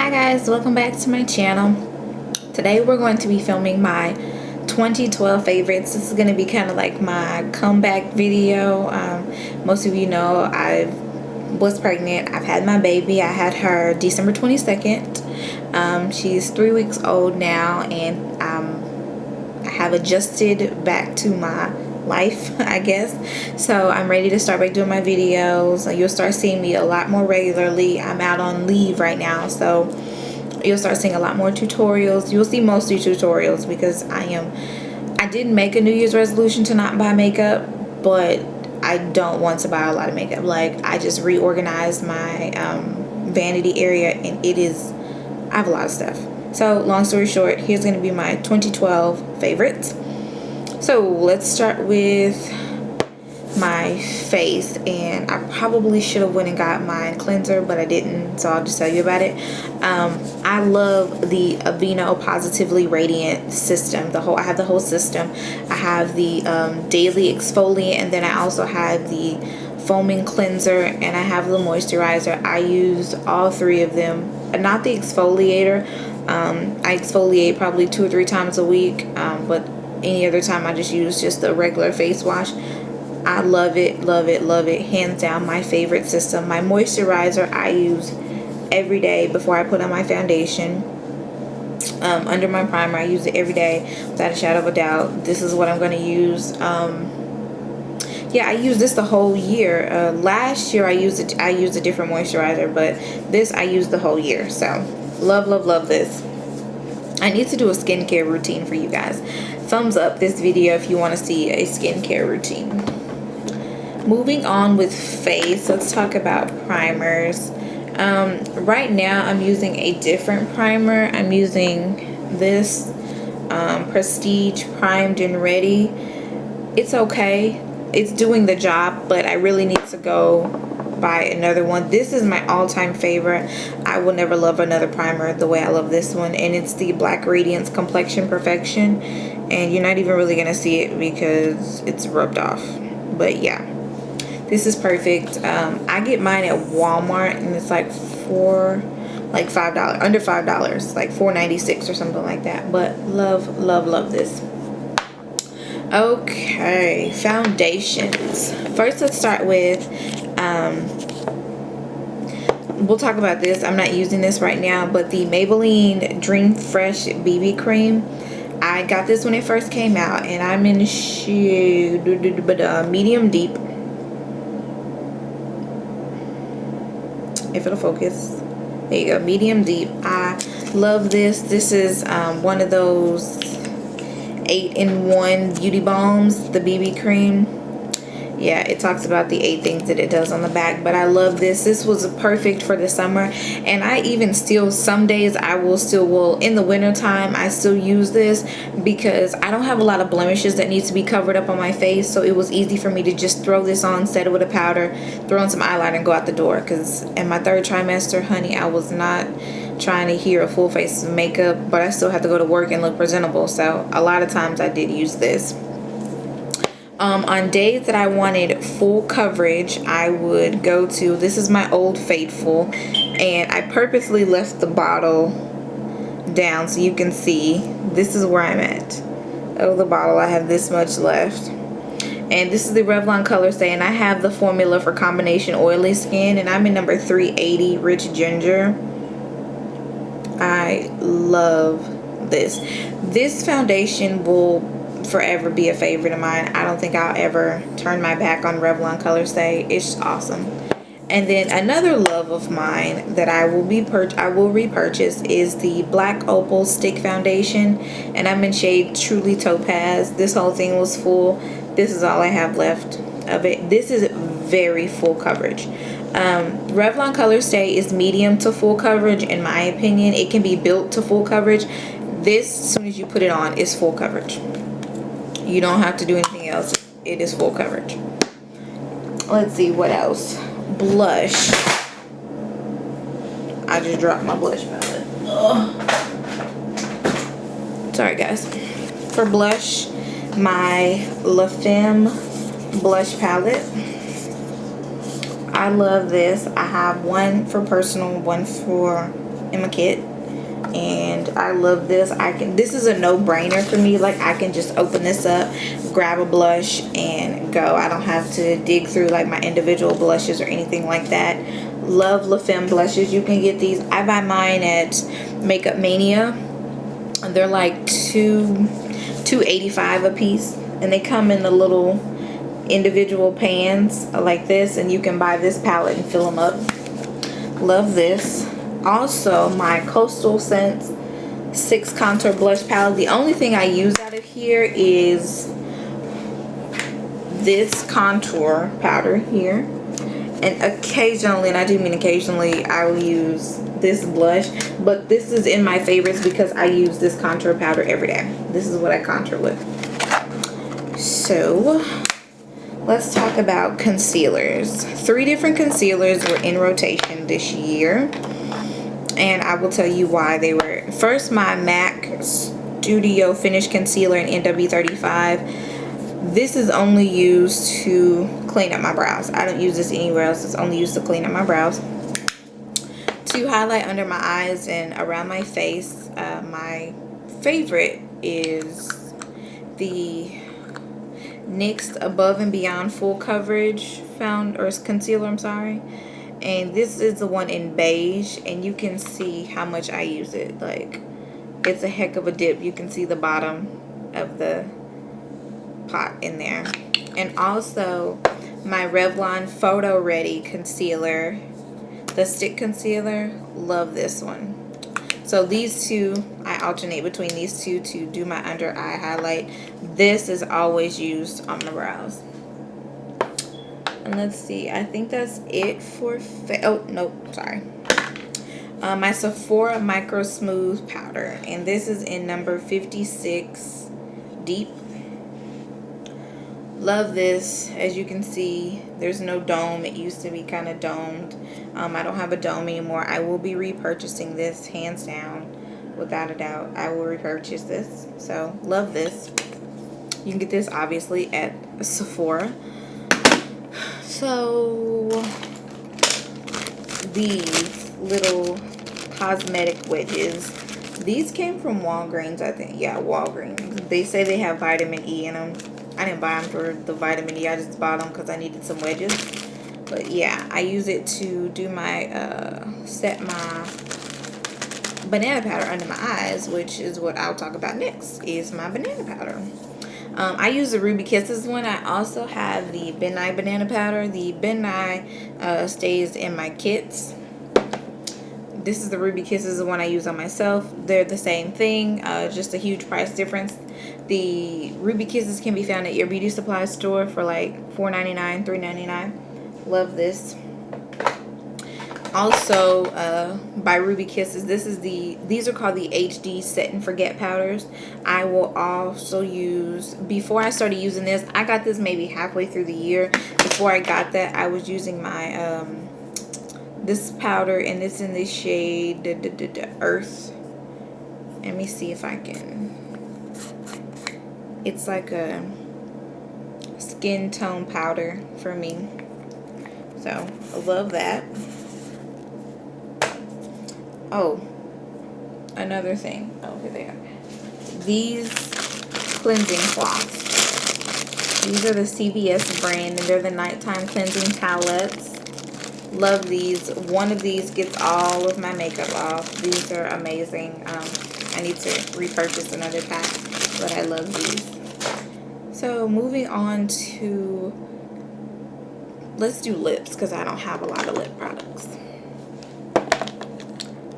Hi guys, welcome back to my channel. Today we're going to be filming my 2012 favorites. This is going to be kind of like my comeback video. Most of you know I was pregnant. I've had my baby. I had her December 22nd. She's 3 weeks old now, and I have adjusted back to my life, I guess. So I'm ready to start back doing my videos. You'll start seeing me a lot more regularly. I'm out on leave right now, so you'll start seeing a lot more tutorials. You'll see mostly tutorials because I didn't make a New Year's resolution to not buy makeup, but I don't want to buy a lot of makeup. Like, I just reorganized my vanity area, and I have a lot of stuff. So long story short, here's going to be my 2012 favorites. So let's start with my face, and I probably should have went and got my cleanser, but I didn't, so I'll just tell you about it. I love the Aveeno Positively Radiant system. I have the whole system. I have the daily exfoliant, and then I also have the foaming cleanser, and I have the moisturizer. I use all three of them. Not the exfoliator. I exfoliate probably 2 or 3 times a week, but any other time I just use just the regular face wash. I love it, love it, love it. Hands down, my favorite system. My moisturizer I use every day before I put on my foundation. Under my primer, I use it every day without a shadow of a doubt. This is what I'm going to use. Yeah, I used this the whole year. Last year I used a different moisturizer, but this I used the whole year. So love, love, love this. I need to do a skincare routine for you guys. Thumbs up this video if you want to see a skincare routine. Moving on with face, let's talk about primers. Right now I'm using a different primer. I'm using this Prestige Primed and Ready. It's okay. It's doing the job, but I really need to go buy another one. This is my all-time favorite. I will never love another primer the way I love this one, and it's the Black Radiance Complexion Perfection, and you're not even really gonna see it because it's rubbed off. But yeah, this is perfect. I get mine at Walmart, and it's like $5, under $5, like $4.96 or something like that. But love, love, love this. Okay, foundations. First, let's start with we'll talk about this. I'm not using this right now, but the Maybelline Dream Fresh BB cream. I got this when it first came out, and I'm in medium deep. If it'll focus. There you go, medium deep. I love this. This is one of those 8-in-1 beauty balms, the BB cream. Yeah, it talks about the 8 things that it does on the back, but I love this. This was perfect for the summer, and I even still, some days I will in the winter time I still use this because I don't have a lot of blemishes that need to be covered up on my face, so it was easy for me to just throw this on, set it with a powder, throw on some eyeliner, and go out the door. Because in my 3rd trimester, honey, I was not trying to adhere a full face of makeup, but I still have to go to work and look presentable, so a lot of times I did use this. On days that I wanted full coverage, I would go to, this is my Old Faithful, and I purposely left the bottle down so you can see this is where I'm at. Oh, the bottle, I have this much left. And this is the Revlon Color Stay, and I have the formula for combination oily skin, and I'm in number 380, Rich Ginger. I love this. This foundation will forever be a favorite of mine. I don't think I'll ever turn my back on Revlon Color Stay. It's awesome. And then another love of mine that I will repurchase is the Black Opal Stick Foundation, and I'm in shade Truly Topaz. This whole thing was full. This is all I have left of it. This is very full coverage. Revlon Color Stay is medium to full coverage in my opinion. It can be built to full coverage. This, as soon as you put it on, is full coverage. You don't have to do anything else. It is full coverage. Let's see what else. Blush. I just dropped my blush palette. Ugh. Sorry guys. For blush, my La Femme blush palette. I love this. I have one for personal, one for in my kit. And I love this. This is a no-brainer for me. Like, I can just open this up, grab a blush, and go. I don't have to dig through like my individual blushes or anything like that. Love La Femme blushes. You can get these. I buy mine at Makeup Mania. They're like $2.85 a piece, and they come in the little individual pans like this, and you can buy this palette and fill them up. Love this. Also, my Coastal Scents 6 Contour Blush Palette. The only thing I use out of here is this contour powder here. And occasionally, and I do mean occasionally, I will use this blush. But this is in my favorites because I use this contour powder every day. This is what I contour with. So, let's talk about concealers. 3 different concealers were in rotation this year. And I will tell you why they were. First, my MAC Studio Finish Concealer in NW35. This is only used to clean up my brows. I don't use this anywhere else. It's only used to clean up my brows. To highlight under my eyes and around my face, my favorite is the NYX Above and Beyond Full Coverage concealer, I'm sorry. And this is the one in beige, and you can see how much I use it. Like, it's a heck of a dip. You can see the bottom of the pot in there. And also my Revlon Photo Ready concealer, the stick concealer. Love this one. So these two, I alternate between these two to do my under eye highlight. This is always used on my brows. And let's see, I think that's it for oh nope, sorry. My Sephora Micro Smooth Powder, and this is in number 56 Deep. Love this. As you can see, there's no dome. It used to be kind of domed. I don't have a dome anymore. I will be repurchasing this, hands down, without a doubt. I will repurchase this. So love this. You can get this obviously at Sephora. So these little cosmetic wedges, these came from Walgreens, I think. Yeah, Walgreens. They say they have vitamin E in them. I didn't buy them for the vitamin E. I just bought them because I needed some wedges. But yeah, I use it to do my set my banana powder under my eyes, which is what I'll talk about next, is my banana powder. I use the Ruby Kisses one. I also have the Ben Nye banana powder. The Ben Nye stays in my kits. This is the Ruby Kisses, the one I use on myself. They're the same thing, just a huge price difference. The Ruby Kisses can be found at your beauty supply store for like $4.99, $3.99. Love this. Also, by Ruby Kisses, these are called the HD Set and Forget powders. I will also use, before I started using this, I got this maybe halfway through the year. Before I got that, I was using my this powder, and it's in the shade Earth. Let me see if I can. It's like a skin tone powder for me. So I love that. Oh, another thing. Oh, here they are. These cleansing cloths. These are the CVS brand, and they're the nighttime cleansing towelettes. Love these. One of these gets all of my makeup off. These are amazing. I need to repurchase another pack, but I love these. So moving on to, let's do lips, because I don't have a lot of lip products.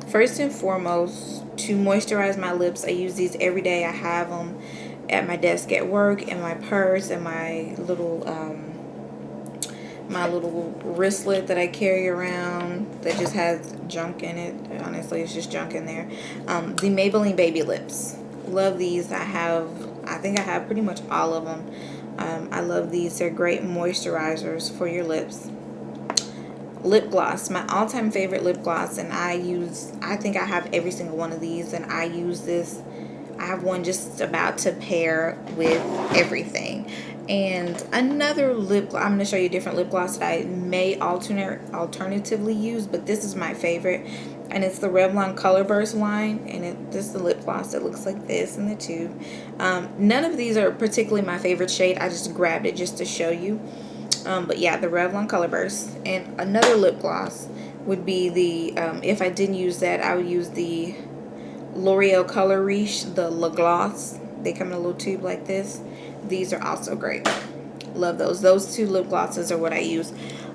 First and foremost, to moisturize my lips, I use these every day. I have them at my desk at work, in my purse, and my little wristlet that I carry around that just has junk in it. Honestly, it's just junk in there. The Maybelline Baby Lips. Love these. I think I have pretty much all of them. I love these. They're great moisturizers for your lips. Lip gloss, my all-time favorite lip gloss, and I think I have every single one of these, and I use this. I have one just about to pair with everything. And another lip gloss, I'm going to show you a different lip gloss that I may alternatively use, but this is my favorite. and it's the Revlon Color Burst line, and this is the lip gloss that looks like this in the tube. None of these are particularly my favorite shade. I just grabbed it just to show you. But yeah, the Revlon Color Burst. And another lip gloss would be the, if I didn't use that, I would use the L'Oreal Color Riche, the Le Gloss. They come in a little tube like this. These are also great. Love those. Those two lip glosses are what I use.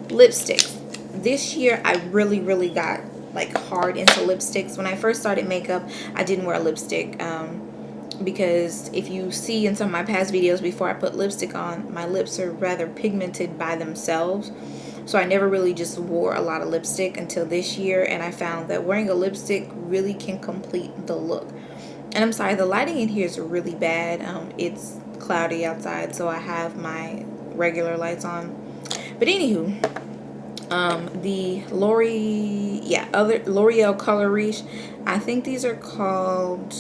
Lipsticks. This year, I really got like hard into lipsticks. When I first started makeup, I didn't wear lipstick. Because if you see in some of my past videos before I put lipstick on, my lips are rather pigmented by themselves. So I never really just wore a lot of lipstick until this year, and I found that wearing a lipstick really can complete the look. And I'm sorry, the lighting in here is really bad. It's cloudy outside, so I have my regular lights on. But anywho, the L'Oreal Color Riche, I think these are called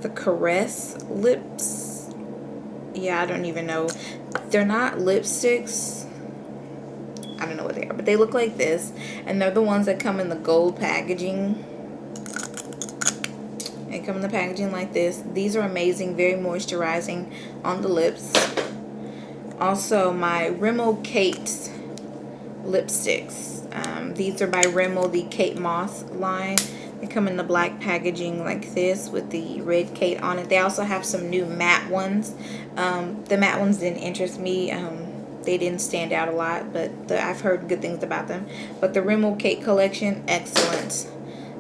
the Caress lips. Yeah, I don't even know. They're not lipsticks. I don't know what they are, but they look like this, and they're the ones that come in the gold packaging. They come in the packaging like this. These are amazing, very moisturizing on the lips. Also, my Rimmel Kate lipsticks. These are by Rimmel, the Kate Moss line. They come in the black packaging like this with the red Kate on it. They also have some new matte ones. The matte ones didn't interest me. They didn't stand out a lot, but I've heard good things about them. But the Rimmel Kate collection, excellent.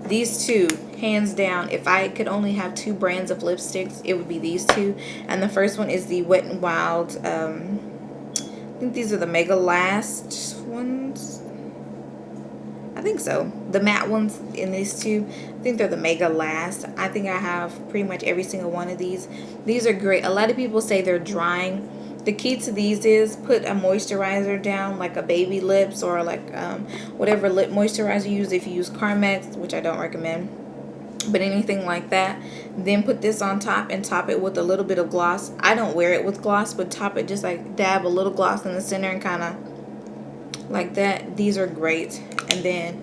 These two, hands down, if I could only have two brands of lipsticks, it would be these two. And the first one is the Wet n Wild. I think these are the Mega Last ones. I think so. The matte ones in these two, I think they're the Mega Last. I think I have pretty much every single one of these. These are great. A lot of people say they're drying. The key to these is put a moisturizer down, like a Baby Lips or like whatever lip moisturizer you use. If you use Carmex, which I don't recommend, but anything like that, then put this on top and top it with a little bit of gloss. I don't wear it with gloss, but top it, just like dab a little gloss in the center and kind of like that. These are great. And then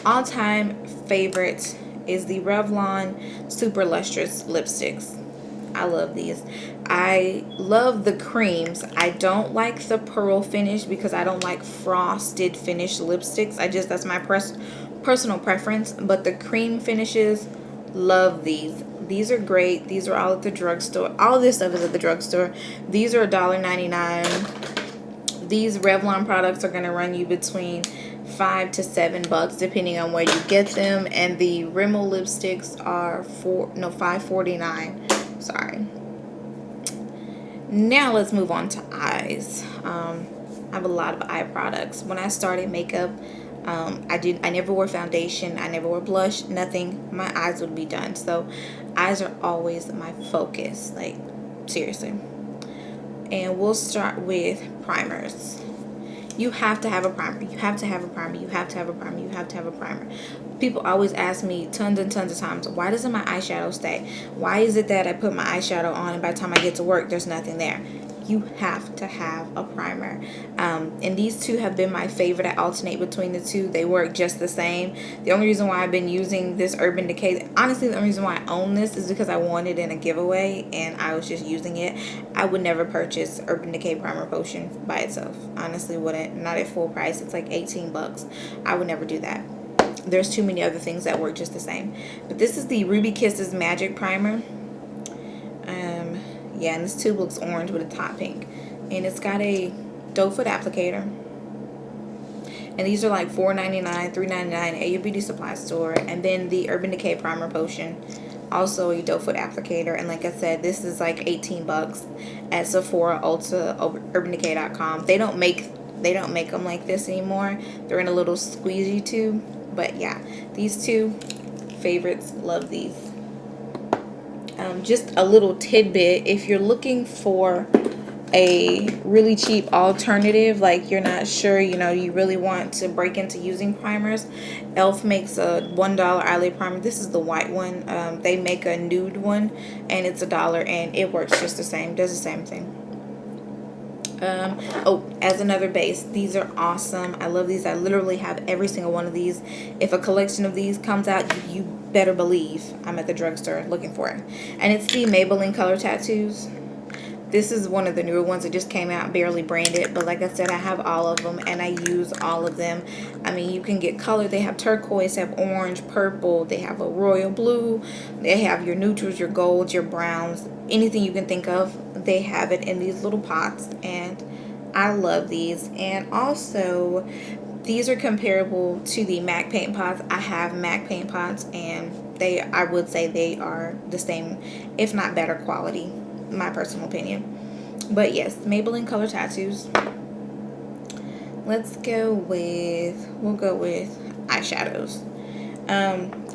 all-time favorite is the Revlon Super Lustrous lipsticks. I love these. I love the creams. I don't like the pearl finish because I don't like frosted finish lipsticks. That's my personal preference. But the cream finishes, love these. These are great. These are all at the drugstore. All this stuff is at the drugstore. These are $1.99. These Revlon products are going to run you between $5 to $7 depending on where you get them, and the Rimmel lipsticks are $5.49. Sorry. Now let's move on to eyes. I have a lot of eye products. When I started makeup, I never wore foundation, I never wore blush, nothing. My eyes would be done. So eyes are always my focus, like seriously. And we'll start with primers. You have to have a primer. You have to have a primer. You have to have a primer. You have to have a primer. People always ask me tons and tons of times, why doesn't my eyeshadow stay? Why is it that I put my eyeshadow on and by the time I get to work, there's nothing there? You have to have a primer. And these two have been my favorite. I alternate between the two. They work just the same. The only reason why I've been using this Urban Decay, honestly, the only reason why I own this is because I won it in a giveaway and I was just using it. I would never purchase Urban Decay Primer Potion by itself. Honestly, wouldn't. Not at full price. It's like 18 bucks. I would never do that. There's too many other things that work just the same. But this is the Ruby Kisses Magic Primer. Yeah, and this tube looks orange with a top pink. And it's got a doe foot applicator. And these are like $4.99, $3.99 at your beauty supply store. And then the Urban Decay Primer Potion, also a doe foot applicator. And like I said, this is like 18 bucks at Sephora, Ulta, UrbanDecay.com. They don't make them like this anymore. They're in a little squeezy tube. But yeah, these two favorites, love these. Just a little tidbit, if you're looking for a really cheap alternative, like you're not sure, you really want to break into using primers, Elf makes a $1 eyelid primer. This is the white one. They make a nude one and it's $1 and it works just the same, does the same thing. Oh, as another base, these are awesome. I love these. I literally have every single one of these. If a collection of these comes out, you better believe I'm at the drugstore looking for it. And it's the Maybelline Color Tattoos. This is one of the newer ones that just came out, barely branded, but like I said, I have all of them and I use all of them. I mean, you can get color. They have turquoise, they have orange, purple, they have a royal blue, they have your neutrals, your golds, your browns, anything you can think of, they have it in these little pots, and I love these. And also, these are comparable to the MAC paint pots. I have MAC paint pots, and I would say they are the same, if not better quality, my personal opinion. But yes, Maybelline Color Tattoos. We'll go with eyeshadows.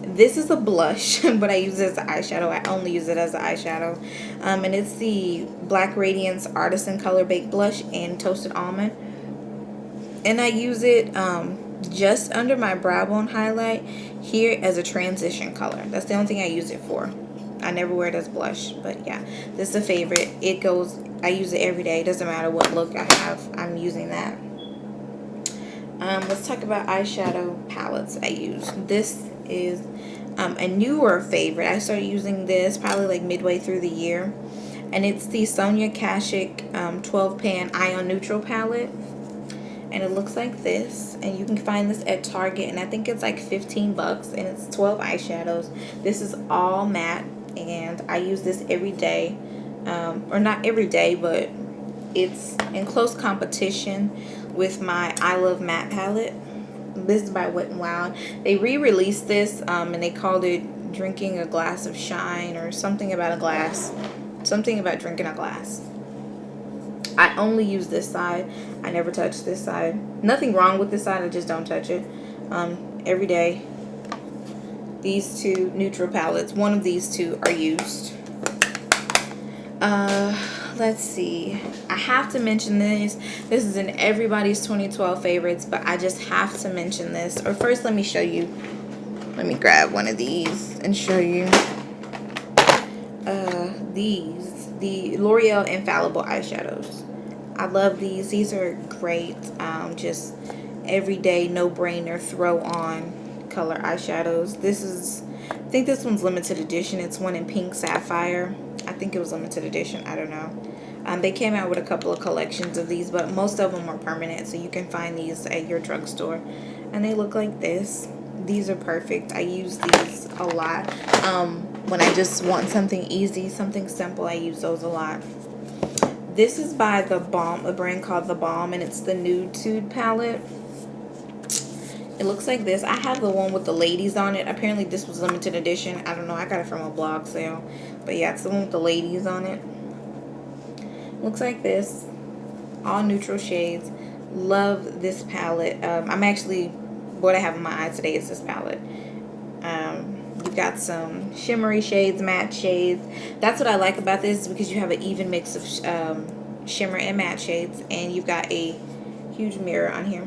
This is a blush, but I use it as an eyeshadow. I only use it as an eyeshadow. And it's the Black Radiance Artisan Color Baked Blush in Toasted Almond. And I use it just under my brow bone highlight here as a transition color. That's the only thing I use it for. I never wear it as blush, but yeah, this is a favorite. I use it every day. It doesn't matter what look I have, I'm using that. Let's talk about eyeshadow palettes I use. This is a newer favorite. I started using this probably like midway through the year, and it's the Sonia Kashuk 12 pan Ion Neutral palette. And it looks like this, and you can find this at Target, and I think it's like 15 bucks, and it's 12 eyeshadows. This is all matte, and I use this every day, or not every day, but it's in close competition with my I Love Matte palette. This is by Wet n Wild. They re-released this, and they called it Drinking a Glass of Shine, or something about a glass, something about drinking a glass. I only use this side. I never touch this side. Nothing wrong with this side, I just don't touch it. Every day, these two neutral palettes, one of these two are used. Let's see. I have to mention this. This is in everybody's 2012 favorites, but I just have to mention this. Or first, let me show you. Let me grab one of these and show you. The L'Oreal Infallible eyeshadows. I love these. These are great. Just everyday, no-brainer, throw-on color eyeshadows. I think this one's limited edition. It's one in pink sapphire. I think it was limited edition. I don't know. They came out with a couple of collections of these, but most of them are permanent, so you can find these at your drugstore. And they look like this. These are perfect. I use these a lot. When I just want something easy, something simple, I use those a lot. This is by The Balm, a brand called The Balm, and it's the Nude Tude palette. It looks like this. I have the one with the ladies on it. Apparently this was limited edition. I don't know. I got it from a blog sale. But yeah, it's the one with the ladies on it. Looks like this. All neutral shades. Love this palette. What I have in my eyes today is this palette. You've got some shimmery shades, matte shades. That's what I like about this, because you have an even mix of shimmer and matte shades, and you've got a huge mirror on here.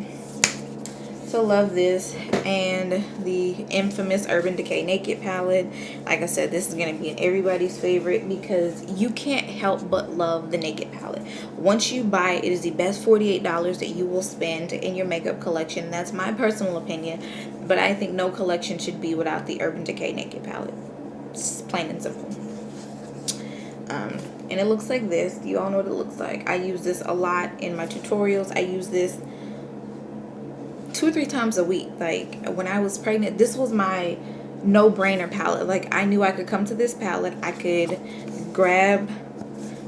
So love this. And the infamous Urban Decay Naked palette. Like I said, this is going to be everybody's favorite, because you can't help but love the Naked palette. Once you buy it, it is the best $48 that you will spend in your makeup collection. That's my personal opinion, but I think no collection should be without the Urban Decay Naked palette. It's plain and simple. And it looks like this. You all know what it looks like. I use this a lot in my tutorials. I use this 2 or 3 times a week. Like when I was pregnant, this was my no-brainer palette. Like I knew I could come to this palette. I could grab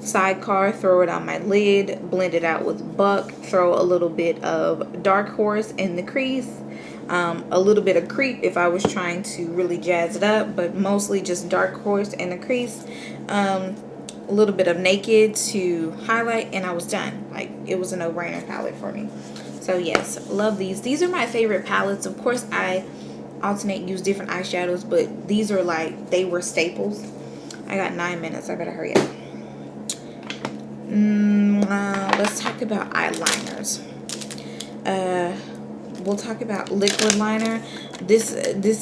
Sidecar, throw it on my lid, blend it out with Buck, throw a little bit of Dark Horse in the crease, a little bit of Creep if I was trying to really jazz it up, but mostly just Dark Horse in the crease, a little bit of Naked to highlight, and I was done. Like it was a no-brainer palette for me. So yes, love these. These are my favorite palettes. Of course, I alternate, use different eyeshadows, but these are like, they were staples. I got 9 minutes. I better hurry up. Let's talk about eyeliners. We'll talk about liquid liner. This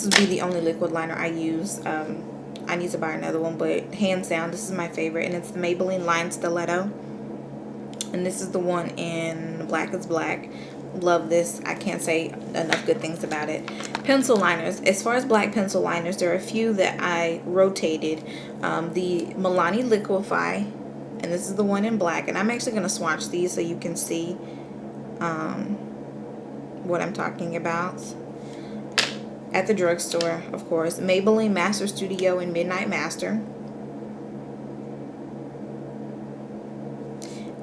would be the only liquid liner I use. I need to buy another one, but hands down, this is my favorite, and it's the Maybelline Line Stiletto. And this is the one in Black is Black. Love this. I can't say enough good things about it. Pencil liners. As far as black pencil liners, there are a few that I rotated. The Milani Liquify, and this is the one in black. And I'm actually going to swatch these so you can see what I'm talking about. At the drugstore, of course. Maybelline Master Studio and Midnight Master.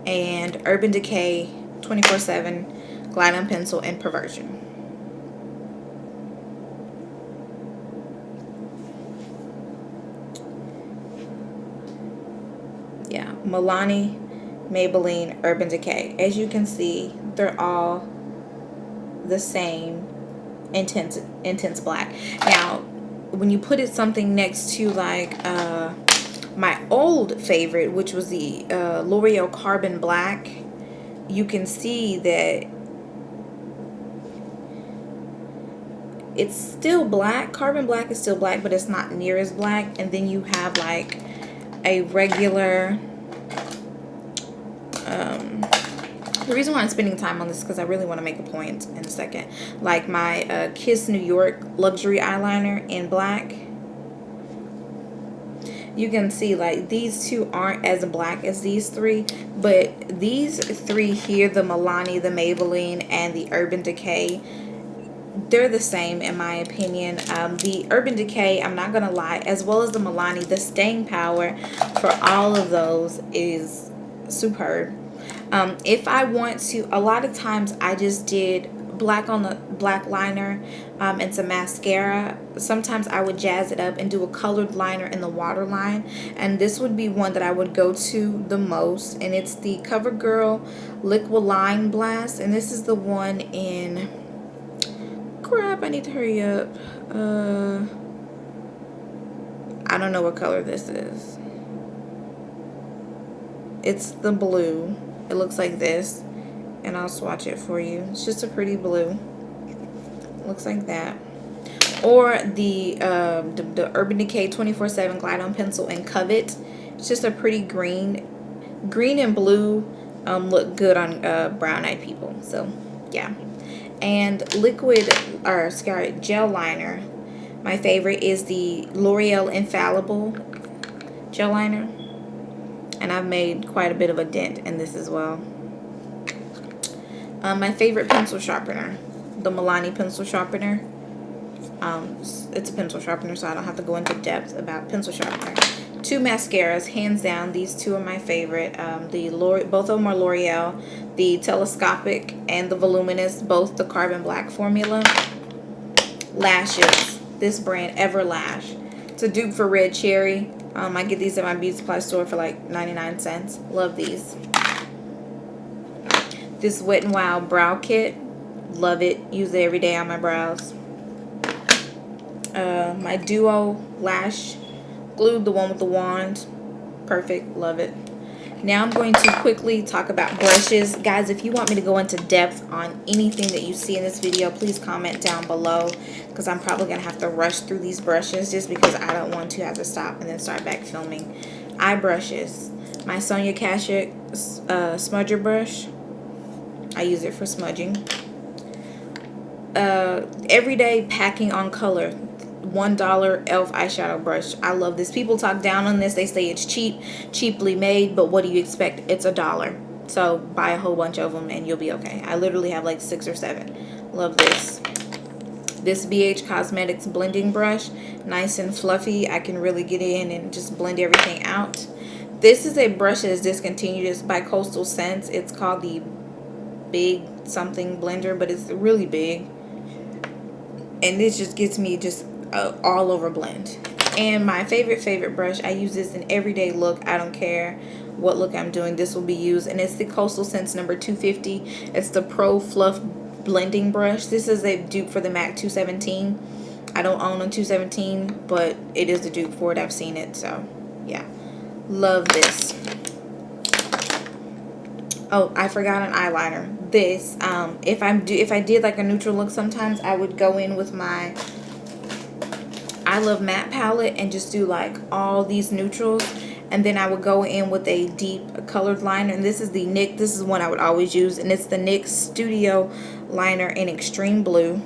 And Urban Decay 24/7 Glide on Pencil and Perversion. Yeah, Milani, Maybelline, Urban Decay. As you can see, they're all the same intense black. Now, when you put it something next to like my old favorite, which was the L'Oreal Carbon Black, you can see that it's still black. Carbon Black is still black, but it's not near as black. And then you have like a regular the reason why I'm spending time on this is because I really want to make a point in a second. Like my Kiss New York luxury eyeliner in black. You can see like these two aren't as black as these three, but these three here, the Milani, the Maybelline, and the Urban Decay, they're the same in my opinion. The Urban Decay, I'm not gonna lie, as well as the Milani, the staying power for all of those is superb. If I want to, a lot of times I just did black on the black liner and some mascara. Sometimes I would jazz it up and do a colored liner in the waterline, and this would be one that I would go to the most, and it's the CoverGirl Liquid Line Blast, and this is the one in, crap, I need to hurry up. I don't know what color this is. It's the blue. It looks like this, and I'll swatch it for you. It's just a pretty blue. Looks like that. Or the Urban Decay 24/7 Glide on Pencil in Covet. It's just a pretty green. Green and blue look good on brown-eyed people. So yeah. And gel liner. My favorite is the L'Oreal Infallible gel liner. And I've made quite a bit of a dent in this as well. My favorite pencil sharpener, the Milani pencil sharpener. It's a pencil sharpener, so I don't have to go into depth about pencil sharpener. Two mascaras, hands down. These two are my favorite. Both of them are L'Oreal. The Telescopic and the Voluminous, both the Carbon Black formula. Lashes, this brand Everlash. It's a dupe for Red Cherry. I get these at my beauty supply store for like 99 cents. Love these. This Wet n Wild brow kit. Love it. Use it every day on my brows. My Duo lash glue, the one with the wand. Perfect. Love it. Now I'm going to quickly talk about brushes. Guys, if you want me to go into depth on anything that you see in this video, please comment down below, because I'm probably going to have to rush through these brushes just because I don't want to have to stop and then start back filming. Eye brushes. My Sonia Kashuk smudger brush. I use it for smudging. Everyday Packing on Color. $1 e.l.f. eyeshadow brush. I love this. People talk down on this. They say it's cheaply made, but what do you expect? It's $1. So buy a whole bunch of them and you'll be okay. I literally have like 6 or 7. Love this. This BH Cosmetics blending brush, nice and fluffy. I can really get in and just blend everything out. This is a brush that is discontinued. It's by Coastal Scents. It's called the Big Something Blender, but it's really big. And this just gets me just all over blend. And my favorite brush, I use this in everyday look. I don't care what look I'm doing, this will be used. And it's the Coastal Scents number 250. It's the Pro Fluff blending brush. This is a dupe for the MAC 217. I don't own a 217, but it is the dupe for it. I've seen it, so yeah. Love this. Oh, I forgot an eyeliner. This, if I did like a neutral look, sometimes I would go in with my I Love Matte palette and just do like all these neutrals. and then I would go in with a deep colored liner, and this is the NYX. This is one I would always use, and it's the NYX Studio Liner in Extreme Blue.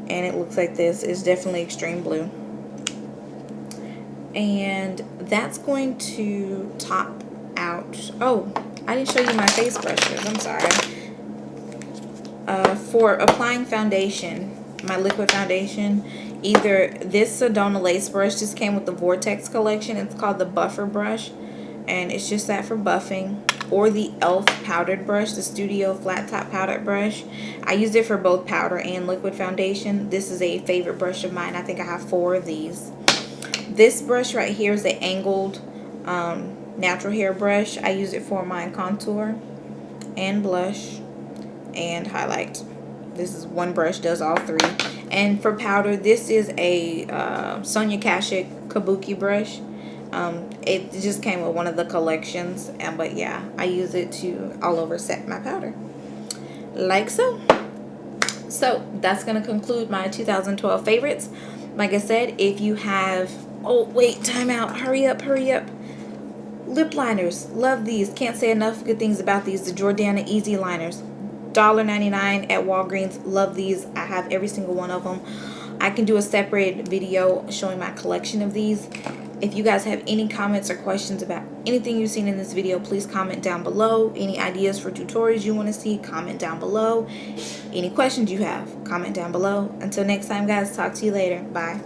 And it looks like this. It's definitely Extreme Blue. And that's going to top out. Oh, I didn't show you my face brushes. I'm sorry. For applying foundation, my liquid foundation, either this Sedona Lace brush just came with the Vortex collection. It's called the Buffer brush, and it's just that for buffing. Or the e.l.f. powdered brush, the Studio Flat Top powdered brush. I use it for both powder and liquid foundation. This is a favorite brush of mine. I think I have 4 of these. This brush right here is the angled natural hair brush. I use it for my contour and blush and highlight. This is one brush, does all 3. And for powder, this is a Sonia Kashuk Kabuki brush. It just came with one of the collections, but yeah, I use it to all over set my powder, like so. So that's gonna conclude my 2012 favorites. Like I said, if you have, oh wait, time out, hurry up. Lip liners, love these. Can't say enough good things about these. The Jordana Easy Liners, $1.99 at Walgreens. Love these. I have every single one of them. I can do a separate video showing my collection of these. If you guys have any comments or questions about anything you've seen in this video, please comment down below. Any ideas for tutorials you want to see, comment down below. Any questions you have, comment down below. Until next time, guys, talk to you later. Bye.